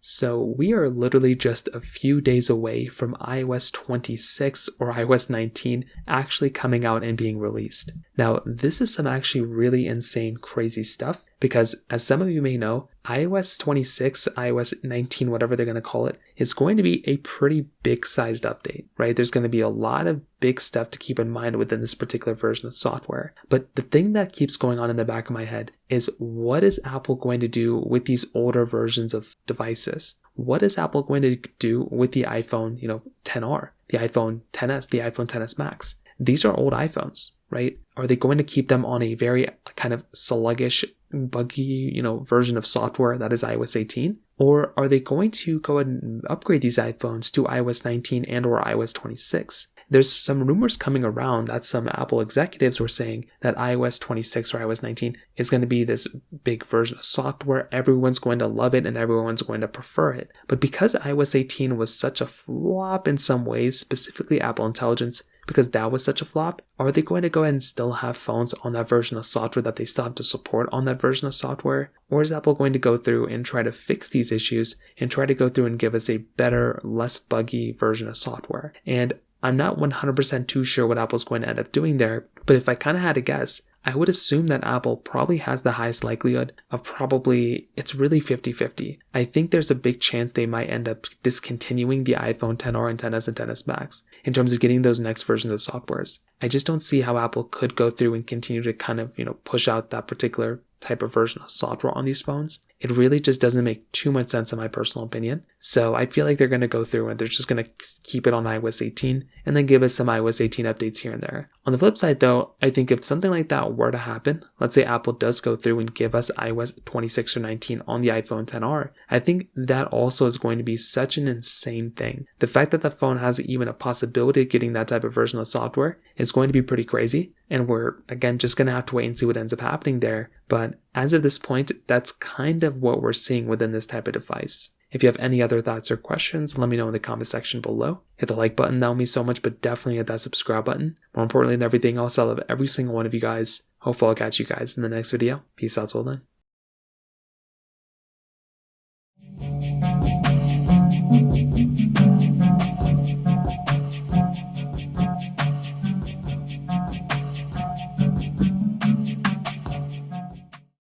So we are literally just a few days away from iOS 26 or iOS 19 actually coming out and being released. Now, this is some actually really insane, crazy stuff because as some of you may know, iOS 26, iOS 19, whatever they're going to call it, is going to be a pretty big sized update, right? There's going to be a lot of big stuff to keep in mind within this particular version of software. But the thing that keeps going on in the back of my head is what is Apple going to do with these older versions of devices? What is Apple going to do with the iPhone, XR, the iPhone XS, the iPhone XS Max? These are old iPhones, right? Are they going to keep them on a very kind of sluggish, buggy, version of software that is iOS 18? Or are they going to go ahead and upgrade these iPhones to iOS 19 and or iOS 26? There's some rumors coming around that some Apple executives were saying that iOS 26 or iOS 19 is going to be this big version of software. Everyone's going to love it and everyone's going to prefer it. But because iOS 18 was such a flop in some ways, specifically Apple Intelligence, because that was such a flop, are they going to go ahead and still have phones on that version of software that they still have to support on that version of software? Or is Apple going to go through and try to fix these issues and try to go through and give us a better, less buggy version of software? And I'm not 100% too sure what Apple's going to end up doing there, but if I kind of had to guess, I would assume that Apple probably has the highest likelihood of it's really 50-50. I think there's a big chance they might end up discontinuing the iPhone XR and XS and XS Max in terms of getting those next versions of softwares. I just don't see how Apple could go through and continue to kind of, push out that particular type of version of software on these phones. It really just doesn't make too much sense in my personal opinion. So I feel like they're going to go through and they're just going to keep it on iOS 18 and then give us some iOS 18 updates here and there. On the flip side though, I think if something like that were to happen, let's say Apple does go through and give us iOS 26 or 19 on the iPhone XR, I think that also is going to be such an insane thing. The fact that the phone has even a possibility of getting that type of version of software is going to be pretty crazy. And we're, again, just going to have to wait and see what ends up happening there. But as of this point, that's kind of what we're seeing within this type of device. If you have any other thoughts or questions, let me know in the comment section below. Hit the like button, that would mean so much, but definitely hit that subscribe button. More importantly than everything else, I love every single one of you guys. Hopefully I'll catch you guys in the next video. Peace out till then.